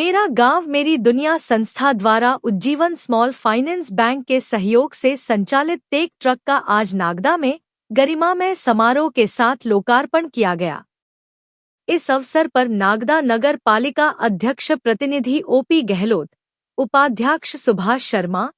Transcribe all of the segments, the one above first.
मेरा गांव मेरी दुनिया संस्था द्वारा उज्जीवन स्मॉल फाइनेंस बैंक के सहयोग से संचालित टेक ट्रक का आज नागदा में गरिमामय समारोह के साथ लोकार्पण किया गया। इस अवसर पर नागदा नगर पालिका अध्यक्ष प्रतिनिधि ओपी गहलोत, उपाध्यक्ष सुभाष शर्मा,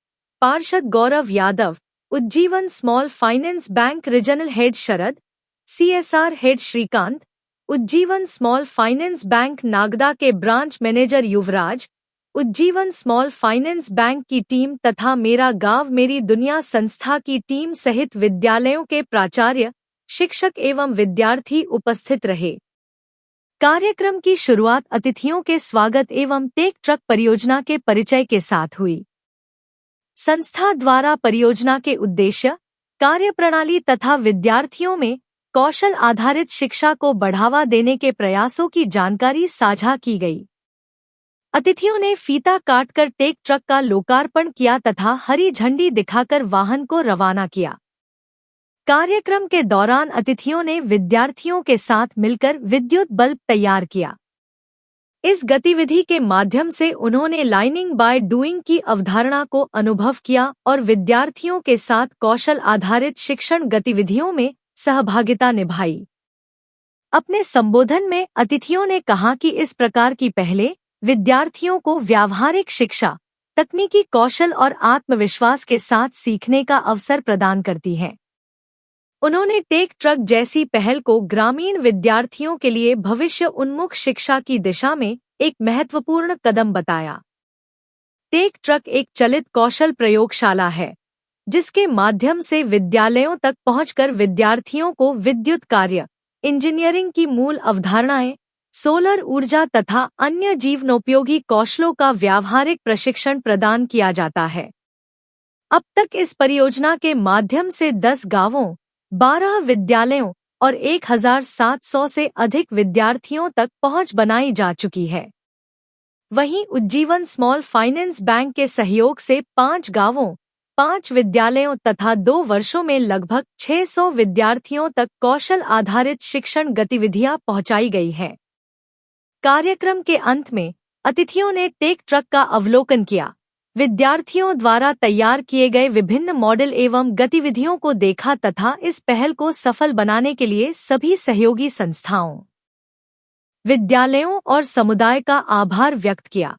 पार्षद Gaurav Yadav, Ujjivan small finance bank regional head Sharad, CSR head Shrikant, Ujjivan small finance bank Nagda के branch manager Yuvraj, Ujjivan small finance bank की टीम तथा मेरा गांव मेरी दुनिया संस्था की टीम सहित विद्यालयों के प्राचार्य, शिक्षक एवं विद्यार्थी उपस्थित रहे। कार्यक्रम की शुरुआत अतिथियों के स्वागत एवं टेक ट्रक परियोजना के परिचय के साथ हुई। संस्था द्वारा परियोजना के उद्देश्य, कार्यप्रणाली तथा विद्यार्थियों में कौशल आधारित शिक्षा को बढ़ावा देने के प्रयासों की जानकारी साझा की गई। अतिथियों ने फीता काटकर टेक ट्रक का लोकार्पण किया तथा हरी झंडी दिखाकर वाहन को रवाना किया। कार्यक्रम के दौरान अतिथियों ने विद्यार्थियों के साथ मिलकर विद्युत बल्ब तैयार किया। इस गतिविधि के माध्यम से उन्होंने लर्निंग बाय डूइंग की अवधारणा को अनुभव किया और विद्यार्थियों के साथ कौशल आधारित शिक्षण गतिविधियों में सहभागिता निभाई। अपने संबोधन में अतिथियों ने कहा कि इस प्रकार की पहले विद्यार्थियों को व्यावहारिक शिक्षा, तकनीकी कौशल और आत्मविश्वास के साथ सीखने का अवसर प्रदान करती है। उन्होंने टेक ट्रक जैसी पहल को ग्रामीण विद्यार्थियों के लिए भविष्य उन्मुख शिक्षा की दिशा में एक महत्वपूर्ण कदम बताया। टेक ट्रक एक चलित कौशल प्रयोगशाला है, जिसके माध्यम से विद्यालयों तक पहुंचकर विद्यार्थियों को विद्युत कार्य, इंजीनियरिंग की मूल अवधारणाएं, सोलर ऊर्जा तथा अन्य जीवनोपयोगी कौशलों का व्यावहारिक प्रशिक्षण प्रदान किया जाता है। अब तक इस परियोजना के माध्यम से 10 गांवों, 12 विद्यालयों और 1700 से अधिक विद्यार्थियों तक पहुंच बनाई जा चुकी है। वहीं उज्जीवन स्मॉल फाइनेंस बैंक के सहयोग से 5 गांवों, 5 विद्यालयों तथा 2 वर्षों में लगभग 600 विद्यार्थियों तक कौशल आधारित शिक्षण गतिविधियां पहुंचाई गई है। कार्यक्रम के अंत में अतिथियों ने टेक ट्रक का अवलोकन किया, विद्यार्थियों द्वारा तैयार किए गए विभिन्न मॉडल एवं गतिविधियों को देखा तथा इस पहल को सफल बनाने के लिए सभी सहयोगी संस्थाओं, विद्यालयों और समुदाय का आभार व्यक्त किया।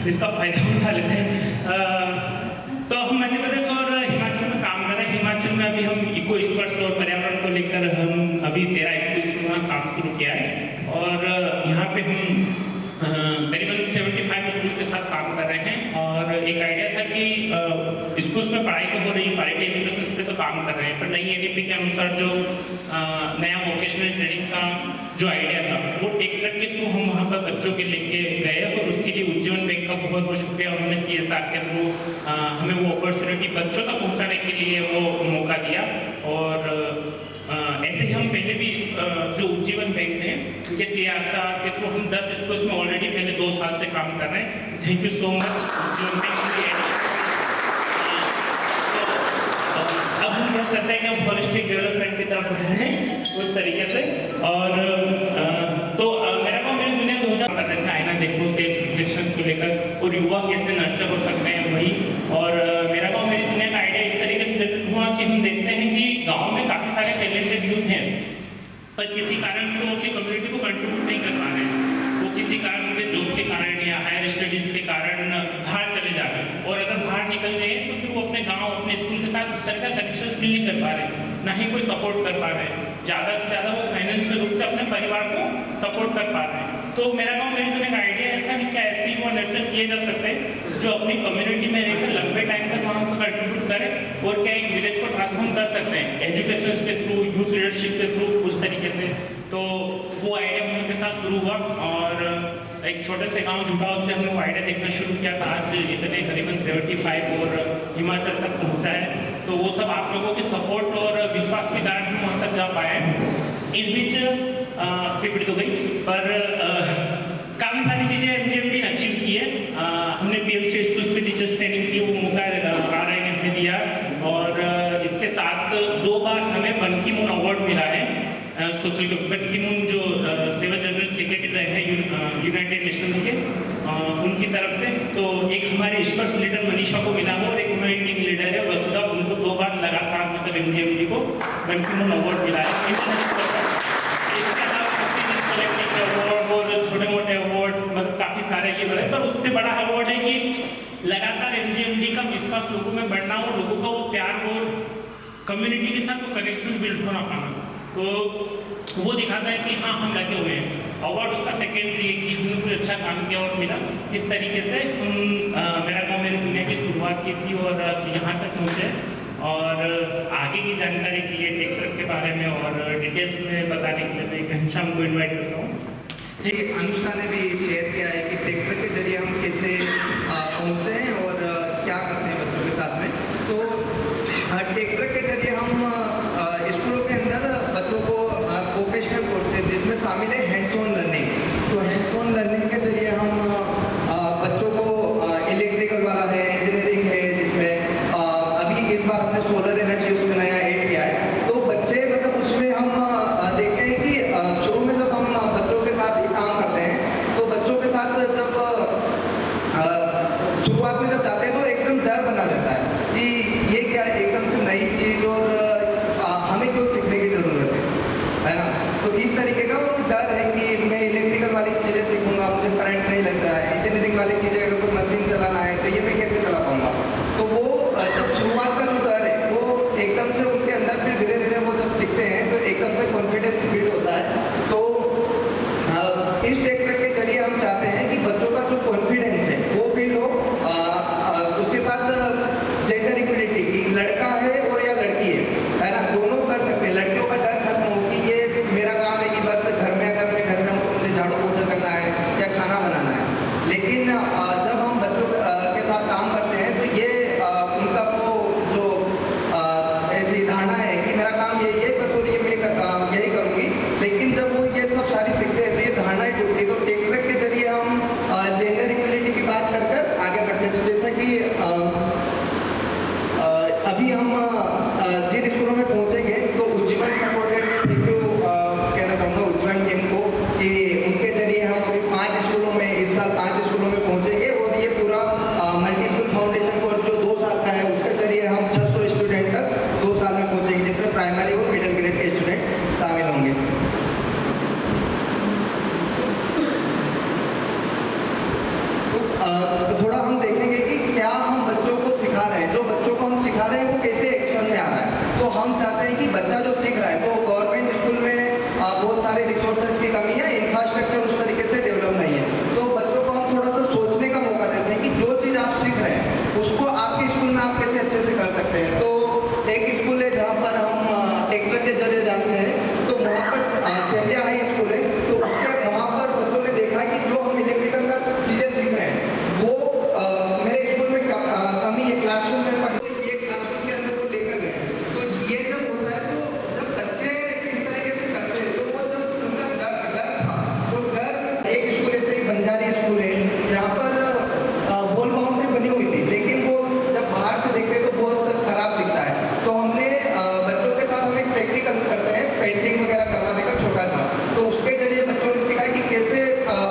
इसका फायदा उठा लेते हैं। तो हम मध्य प्रदेश और हिमाचल में काम कर रहे हैं। हिमाचल में अभी हम इको स्पर्श और पर्यावरण को लेकर हम अभी 13 स्कूल्स में वहाँ काम शुरू किया है और यहाँ पे हम करीबन 75 स्कूल के साथ काम कर रहे हैं। और एक आइडिया था कि स्कूल्स में पढ़ाई तो हो रही है, क्वालिटी एजुकेशन पे तो काम कर रहे हैं, पर नई एडीपी के अनुसार जो नया वोकेशनल ट्रेनिंग का जो आइडिया था वो टेक ट्रक के थ्रू हम वहाँ पर बच्चों के लेके गए और उसके लिए उज्जीवन बैंक का बहुत बहुत शुक्रिया। उन्होंने CSR के थ्रू हमें वो अपॉर्चुनिटी बच्चों तक पहुँचाने के लिए वो मौका दिया। और ऐसे ही हम पहले भी जो उज्जीवन बैंक है उनके CSR के थ्रू हम 10 स्कूल्स में ऑलरेडी पहले 2 साल से काम कर रहे हैं। Thank you so much Ujjivan bank. अब हम कह सकते हैं कि हम होलिस्टिक डेवलपमेंट की तरफ बढ़ रहे हैं उस तरीके से। और तो मेरा काम मेरी दुनिया 2000 कर रहे थे आईना देखो से रिफ्लेक्शंस को लेकर और युवा कैसे नर्चर हो सकते हैं वही। और मेरा काम मेरी दुनिया का आइडिया इस तरीके से जनरेट हुआ कि हम देखते हैं कि गाँव में काफ़ी सारे टैलेंटेड यूथ हैं पर किसी कारण से वो अपनी कम्युनिटी को कंट्रीब्यूट नहीं कर पा रहे हैं। वो किसी कारण से जॉब के कारण या हायर स्टडीज़ के कारण बाहर चले जा रहे हैं और अगर बाहर निकल गए तो फिर वो अपने गांव अपने स्कूल के साथ उस तरह का कनेक्शन फील नहीं कर पा रहे, ना ही कोई सपोर्ट कर पा रहे हैं। ज़्यादा से ज़्यादा वो फाइनेंशियल रूप से अपने परिवार को सपोर्ट कर पा रहे हैं। तो मेरा गाँव मेरे को एक आइडिया था कि क्या ऐसे ही वो नर्चर किए जा सकते हैं जो अपनी कम्युनिटी में रहकर लंबे टाइम तक वहाँ पर कंट्रीब्यूट करें और क्या एक विलेज को ट्रांसफॉर्म कर सकते हैं एजुकेशन के थ्रू, यूथ लीडरशिप के थ्रू, उस तरीके से। तो वो आइडिया उनके साथ शुरू हुआ और एक छोटे से गांव जुटाव से हमने वो आइडिया देखना शुरू किया था। आज इतने करीबन 75 और हिमाचल तक पहुंचा है। तो वो सब आप लोगों की सपोर्ट और विश्वास के कारण हम वहाँ तक जा पाए। इस बीच पिपड़ी तो गई पर काफ़ी सारी चीज़ें MGMT ने अचीव की है। हमने PMC स्कूल्स में टीचर्स ट्रेनिंग की, वो मौका RI ने हमें दिया। और इसके साथ 2 बार हमें बन की मून अवार्ड मिला है सोशल के। बन की मून जो सेवा जनरल सेक्रेटरी रहे हैं यूनाइटेड नेशंस के उनकी तरफ से। तो एक हमारे स्पर्श लीडर मनीषा को मिला और एक हमारी टीम लीडर है वसुधा, उनको 2 बार लगातार मतलब MGMT को बन की मून अवार्ड मिला है। और छोटे मोटे अवार्ड मतलब काफ़ी सारे ये बड़े, पर उससे बड़ा अवार्ड है कि लगातार MGMT का विश्वास लोगों में बढ़ना और लोगों का वो प्यार और कम्युनिटी के साथ वो कनेक्शन बिल्ड होना पाना, तो वो दिखाता है कि हाँ हम लगे हुए हैं। अवार्ड उसका सेकेंडरी है कि हमने कुछ अच्छा काम किया और मिला। इस तरीके से हम मेरा काम मेरी दुनिया की शुरुआत की थी और यहाँ तक पहुँचे। और आगे की जानकारी के लिए टेक ट्रक के बारे में और डिटेल्स में बताने के लिए मैं घनश्याम को इन्वाइट करता हूँ। अनुष्का ने भी शेयर किया है कि टेक ट्रक के जरिए हम कैसे पहुँचते हैं और क्या करते हैं बच्चों के साथ में। तो टेक ट्रक के जरिए हम स्कूलों के अंदर बच्चों को वोकेशनल कोर्सेज जिसमें शामिल है हैंड्स ऑन लर्निंग। तो हैंड्स ऑन लर्निंग के जरिए हम बच्चों को इलेक्ट्रिकल वाला है, इंजीनियरिंग है, जिसमें अभी इस बार हमने सोलर एनर्जी उसमें नया ऐड किया है। तो बच्चे मतलब उसमें हम देखते हैं कि शुरू में जब हम बच्चों के साथ ही काम करते हैं तो बच्चों के साथ जब शुरुआत में जब जाते हैं तो एकदम डर बना रहता है कि ये क्या एकदम से नई चीज़ और हमें क्यों सीखने की ज़रूरत है ना। तो इस तरीके का वो डर है कि मैं इलेक्ट्रिकल वाली चीज़ें सीखूंगा, मुझे करंट नहीं लगता है, इंजीनियरिंग वाली चीज़ें अगर कोई मशीन चलाना है तो ये मैं कैसे चला पाऊँगा। तो वो जब शुरुआत का जो डर है वो एकदम से उनके अंदर, फिर धीरे धीरे वो जब सीखते हैं तो एकदम से कॉन्फिडेंस बिल्ड होता है। तो इस टेक ट्रक के जरिए हम चाहते हैं कि बच्चों का जो कॉन्फिडेंस है वो बिल्ड हो। उसके साथ जेंडर इक्वलिटी की लड़का है और या लड़की है थोड़ा हम देखेंगे कि क्या हम बच्चों को सिखा रहे हैं, जो बच्चों को हम सिखा रहे हैं वो कैसे एक्शन में आ रहा है। तो हम चाहते हैं कि बच्चा जो सीख रहा है, तो गवर्नमेंट स्कूल में बहुत सारे रिसोर्सेज की कमी है, इंफ्रास्ट्रक्चर उस तरीके से डेवलप नहीं है। तो बच्चों को हम थोड़ा सा सोचने का मौका देते हैं कि जो चीज़ आप सीख रहे हैं उसको आपके स्कूल में आप कैसे अच्छे से कर सकते हैं। तो एक स्कूल है जहाँ पर हम ट्रैक्टर के जरिए जाते हैं, तो वहाँ पर सेंडिया हाई स्कूल है, तो उसके वहाँ पर बच्चों ने देखा कि जो हम इलेक्ट्रिकल का चीज़ें सीख रहे हैं वो मेरे स्कूल में कमी है, क्लासरूम में ये क्लासरूम के अंदर वो लेकर गए। तो ये जब होता है, तो जब बच्चे इस तरीके से करते हैं, तो वो जब उनका डर था, तो डर एक स्कूल ऐसे ही बंजारी स्कूल है जहाँ पर वॉल बाउंड्री बनी हुई थी, लेकिन वो जब बाहर से देखते हैं तो बहुत खराब दिखता है। तो हमने बच्चों के साथ हम एक प्रैक्टिकल करते हैं, पेंटिंग वगैरह करवा देकर छोटा सा, तो उसके जरिए बच्चों ने सीखा कि कैसे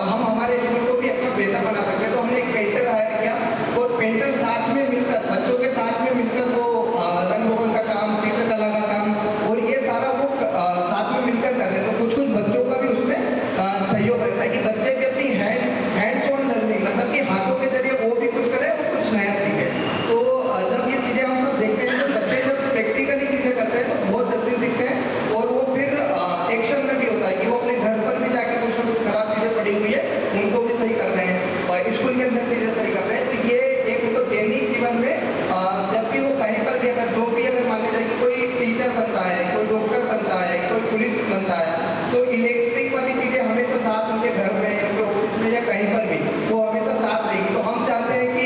हम हमारे स्कूल को भी अच्छा बेहतर बना सकते हैं। तो हमने एक पेंटर हायर किया और पेंटर साथ में मिलकर, बच्चों के साथ में मिलकर वो रंग रोगन का काम, चित्रकला का काम और ये सारा वो साथ में मिलकर कर रहे हैं। तो कुछ कुछ बच्चों का भी उसमें सहयोग रहता है कि बच्चे भी अपनी हैंड्स ऑन लर्निंग, मतलब कि हाथों के जरिए वो भी कुछ करें और कुछ नया सीखे। तो जब ये चीज़ें हम सब देखते हैं, तो बच्चे जब प्रैक्टिकली चीज़ें करते हैं तो बहुत जल्दी सीखते हैं और वो फिर एक्शन में भी होता है कि वो अपने घर पर भी जाके कुछ ना कुछ खराब चीज़ें पड़ी हुई है उनको भी सही कर रहे हैं और स्कूल के अंदर चीज़ें सही कर रहे हैं। तो ये एक उनको दैनिक जीवन में जब भी वो कहीं पर भी अगर मान लीजिए कि कोई टीचर बनता है, कोई डॉक्टर बनता है, कोई पुलिस बनता है, तो इलेक्ट्रिक वाली चीज़ें हमेशा साथ उनके घर में, उनके ऑफिस में या कहीं पर भी वो हमेशा साथ रहेगी। तो हम चाहते हैं कि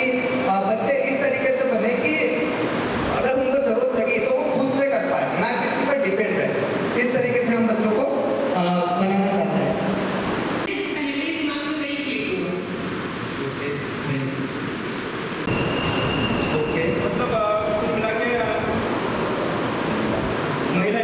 बच्चे इस तरीके से बने कि अगर उनको जरूरत लगी तो वो खुद से कर पाए, ना किसी पर डिपेंड रहे। इस तरीके से हम बच्चों को बनाना चाहते हैं। ओके, मतलब कुल मिला के महिला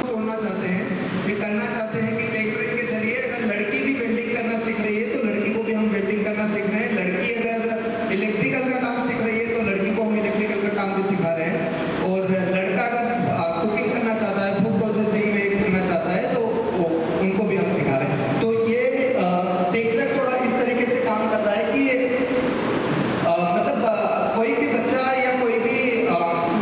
बोलना चाहते हैं, ये करना चाहते हैं कि ट्रैक्टर के जरिए अगर लड़की भी वेल्डिंग करना सीख रही है तो लड़की को भी हम वेल्डिंग करना सीख रहे हैं। लड़की अगर इलेक्ट्रिकल का काम सीख रही है तो लड़की को हम इलेक्ट्रिकल का काम भी सिखा रहे हैं। और लड़का अगर कुकिंग करना चाहता है, फूड प्रोसेसिंग में करना चाहता है, तो उनको भी हम सिखा रहे हैं। तो ये ट्रैक्टर थोड़ा इस तरीके से काम कर रहा है कि मतलब कोई भी बच्चा या कोई भी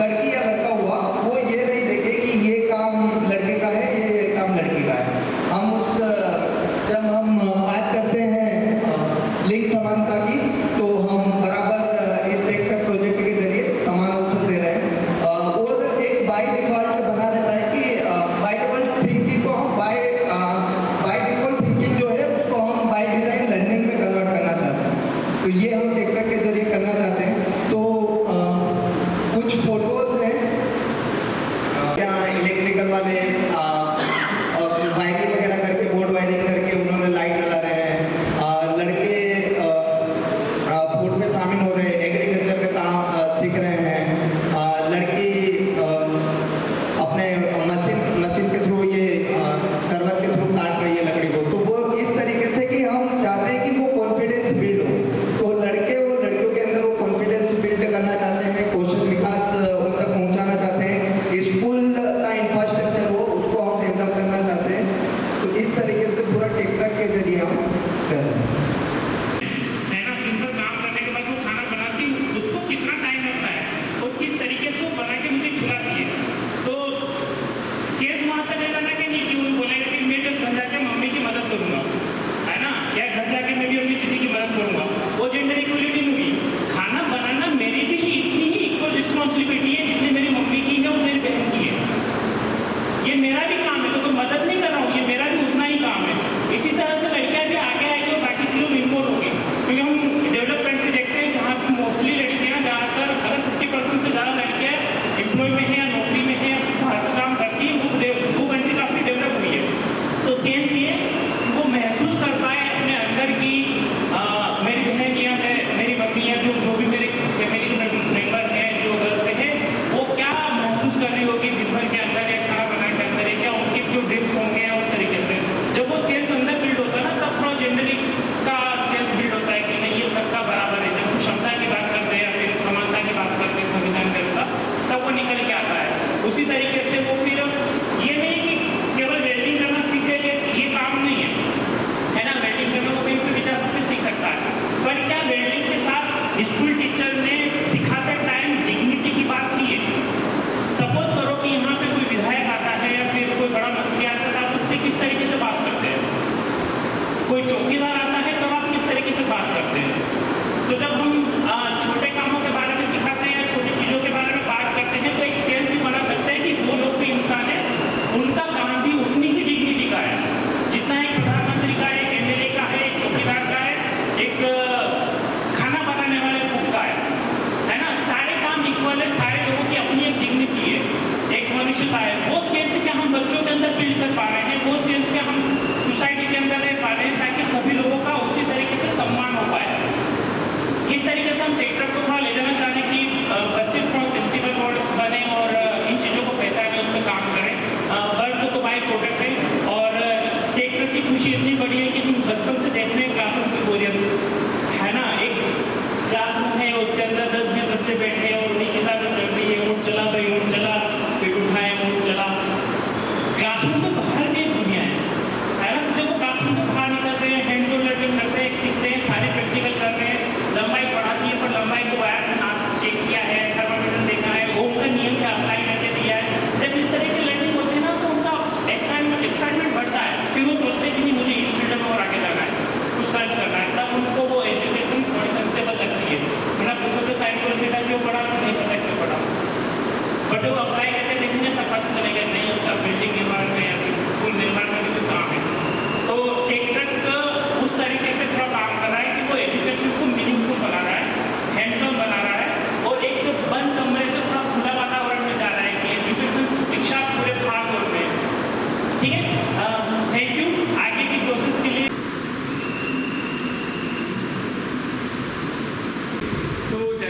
लड़की या लड़का हुआ, वो ये नहीं देखे कि ये काम लड़के का है, ये काम लड़की का है। हम जब हम बात करते हैं लिंग समानता की, तो हम बराबर इस ट्रैक्टर प्रोजेक्ट के जरिए समान अवसर दे रहे हैं। और एक बाय डिफॉल्ट बना रहता है कि बाय डिफॉल्ट थिंकिंग को हम बाय डिफॉल्ट थिंकिंग जो है उसको हम बाय डिजाइन लर्निंग में कन्वर्ट करना चाहते हैं। तो ये हम ट्रैक्टर के जरिए करना चाहते हैं। तो कुछ फोटोज हैं यहाँ इलेक्ट्रिकल वाले वायरिंग वगैरह करके, बोर्ड वायरिंग करके उन्होंने लाइट जला रहे हैं। लड़के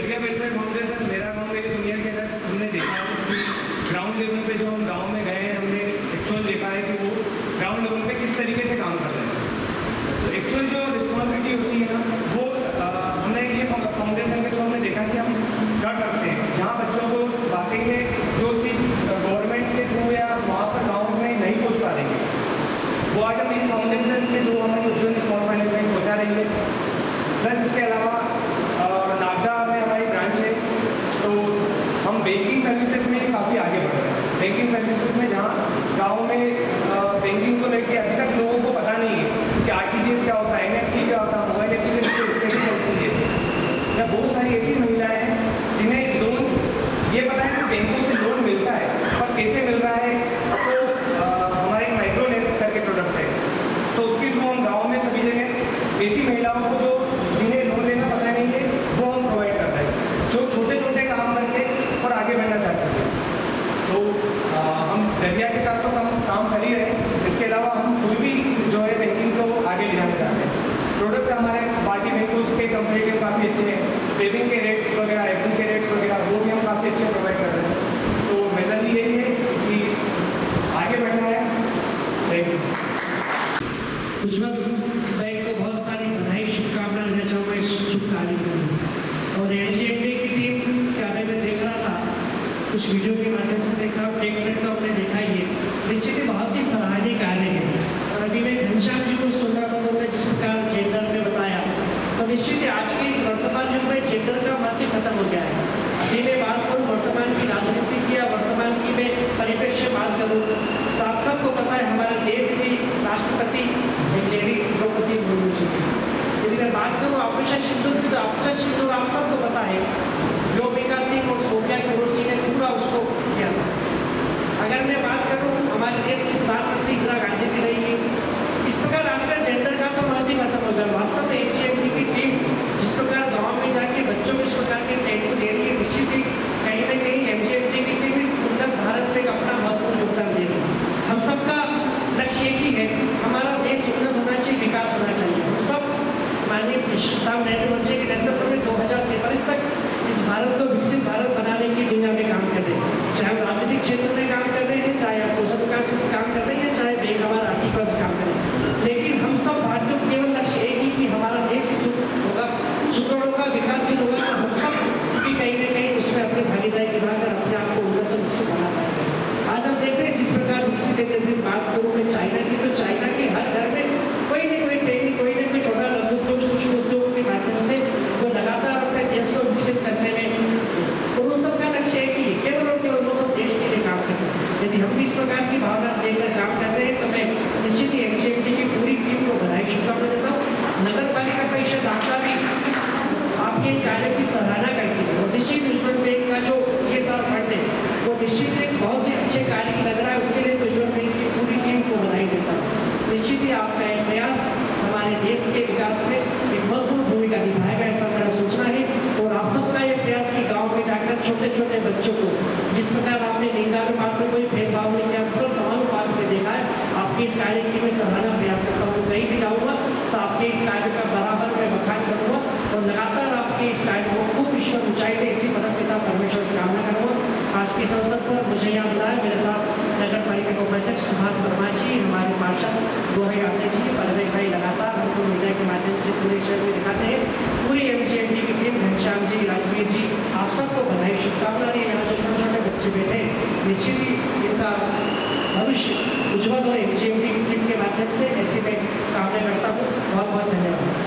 जरिया वेलफेयर फाउंडेशन मेरा गाँव मेरी दुनिया के अंदर हमने देखा है कि ग्राउंड लेवल पे जो हम गांव में गए हैं, हमने एक्चुअल देखा है कि वो ग्राउंड लेवल पे किस तरीके से काम कर रहे हैं। तो एक्चुअल जो रिस्पॉन्सिबिलिटी होती है ना, वो हमने ये फाउंडेशन के थ्रू हमने देखा कि हम कर सकते हैं। जहाँ बच्चों को वाकई में जो चीज़ गवर्नमेंट के थ्रू या वहाँ पर गाँव में नहीं पहुँच पा रही है, वो आज हम इस फाउंडेशन के थ्रू हमारी उज्जवल स्मॉल फाइनेंस बैंक पहुँचा रही है। प्लस इसके अलावा नागदा में हमारी ब्रांच है, तो हम बैंकिंग सर्विसेज में काफ़ी आगे बढ़ रहे हैं। बैंकिंग सर्विसेज में जहाँ गाँव में बैंकिंग को लेकर अभी तक लोगों को पता नहीं है कि आरटीजीएस क्या होता है, एनएफटी क्या होता है, मोबाइल एप्लीकेशन कैसे चलती है। या बहुत सारी ऐसी महिलाएं हैं जिन्हें लोन ये पता है कि बैंकों से लोन मिलता है, पर कैसे मिल रहा है। तो हमारे एक माइक्रो लैब करके प्रोडक्ट है, तो उसके थ्रू हम गाँव में सभी जगह ऐसी महिलाओं को जो जिन्हें लोन लेना पता नहीं है, वो हम प्रोवाइड करते हैं, जो छोटे छोटे काम करके और आगे बढ़ना चाहते हैं। तो हम जरिया के साथ तो काम कर ही रहे हैं, इसके अलावा हम खुद भी जो है बैंकिंग को आगे ले जाना चाहते हैं। प्रोडक्ट हमारे बाकी बैंकों के कंपेरेटिव काफ़ी अच्छे हैं, सेविंग के रेट्स वगैरह, एफडी के रेट्स वगैरह वो भी हम काफ़ी अच्छे प्रोवाइड कर रहे हैं। तो मेजरली यही है कि आगे बढ़ना है। Thank you. उज्जवल बैंक को बहुत सारी बधाई, शुभकामनाएं देना चाहूँगा इस शुभ कार्य में। और एनजीएमडी की टीम क्या मैं देख रहा था, कुछ वीडियो के माध्यम से देखा और टेक ट्रेड तो आपने देखा ही है, निश्चित ही बहुत ही सराहनीय कार्य है। और अभी मैं घनश्याम जी को सुन रहा था, उन्होंने जिस प्रकार जेंडर में बताया, तो निश्चित ही आज के इस वर्तमान युग में जेंडर का महत्व खत्म हो गया है। अभी मैं बात करूँ वर्तमान की राजनीति की या वर्तमान की मैं परिप्रेक्ष्य बात करूँ, तो आप सबको पता है हमारे देश की राष्ट्रपति एक लेडी द्रौपदी मुर्मू जी की। यदि मैं बात करूँ ऑपरेशन सिंदूर की, तो ऑपरेशन सिंदूर आप सबको पता है व्योमिका सिंह और सोफिया कुरैशी ने पूरा उसको किया था। अगर मैं बात करूँ हमारे देश की प्रधानमंत्री इंदिरा गांधी भी रही है। इस प्रकार आजकल जेंडर का तो महत्व ही खत्म हो गया। वास्तव में एनजीएमडी की टीम जिस प्रकार गाँव में जाके बच्चों को इस प्रकार के ट्रेनिंग दे रही है, निश्चित ही कहीं ना कहीं एनजीएमडी की टीम इस उन्नत भारत में अपना महत्वपूर्ण योगदान दे रही है। हम सबका लक्ष्य एक ही है, हमारा देश उन्नत होना चाहिए, विकास होना चाहिए। हम सब माननीय प्रधानमंत्री नरेंद्र मोदी के नेतृत्व में 2047 तक इस भारत को विकसित भारत बनाने की दुनिया में काम कर रहे हैं। चाहे हम राजनीतिक क्षेत्र में काम कर रहे हैं, चाहे हम कौशल विकास में काम कर रहे हैं, चाहे बैंक हमारा आर्थिक विकास काम कर रहे हैं, लेकिन हम सब भारतीयों को केवल लक्ष्य एक ही कि हमारा देश होगा, सुदृढ़ होगा, विकासशील होगा। तो हम सब भी कहीं ना कहीं उसमें अपनी भागीदारी निभाकर अपने आप को उन्नत और विकसित बना पाएंगे। आज हम देख रहे हैं जिस प्रकार विकसित है, बात करूँ मैं चाइना की, तो चाइना के हर घर में कोई ना कोई ट्रेनिंग, कोई ना कोई छोटा लघु उद्योग, सूक्ष्म उद्योग के माध्यम से वो लगातार अपने देश को विकसित करने में, और उन सबका लक्ष्य है कि केवल और केवल वो सब देश के लिए काम करें। यदि हम भी इस प्रकार की भावना लेकर काम कर रहे हैं, तो मैं निश्चित ही एनजीएमडी की पूरी टीम को बधाई, शुभकामनाएं देता हूँ। नगर पालिका परिषद आपका भी आपके कार्य की सराहना करती है, और निश्चित उज्जवल बैंक का जो CSR फंड है वो निश्चित एक बहुत ही अच्छे कार्य की लग रहा है, उसके लिए उज्जवल बैंक की पूरी टीम को बधाई देता हूँ। निश्चित ही आपका एक प्रयास हमारे देश के विकास में एक महत्वपूर्ण भूमिका निभाएगा, ऐसा मेरा सोचना है। और आप सबका ये प्रयास कि गाँव में जाकर छोटे छोटे बच्चों को जिस प्रकार आपने लिंगानुपात में कोई भेदभाव नहीं किया, पूरा समानुपात में देखा है, आपके इस कार्य की मैं सराहना प्रयास करता हूँ। कहीं भी जाऊँगा तो आपके इस कार्य का बराबर मैं बखान करूँगा, और लगातार आपके इस कार्य को खूब ईश्वर ऊंचाई दे, इसी परम पिता परमेश्वर से कामना करूँगा। आज की अवसर पर मुझे यहाँ बुलाया, मेरे साथ नगर पालिका के उपाध्यक्ष सुभाष शर्मा जी, हमारे पार्षद गोरे आते जी, परवेश भाई लगातार हमको मीडिया के माध्यम से पूरे शहर में दिखाते हैं। पूरी एनजीएमडी की टीम, घनश्याम जी, राजवीर जी, आप सबको बधाई, शुभकामनाएं। यहाँ जो छोटे छोटे बच्चे बैठे, निश्चित ही इनका भविष्य उज्जवल हो एनजीएमडी की टीम के माध्यम से, ऐसी मैं कामना करता हूँ। बहुत बहुत धन्यवाद।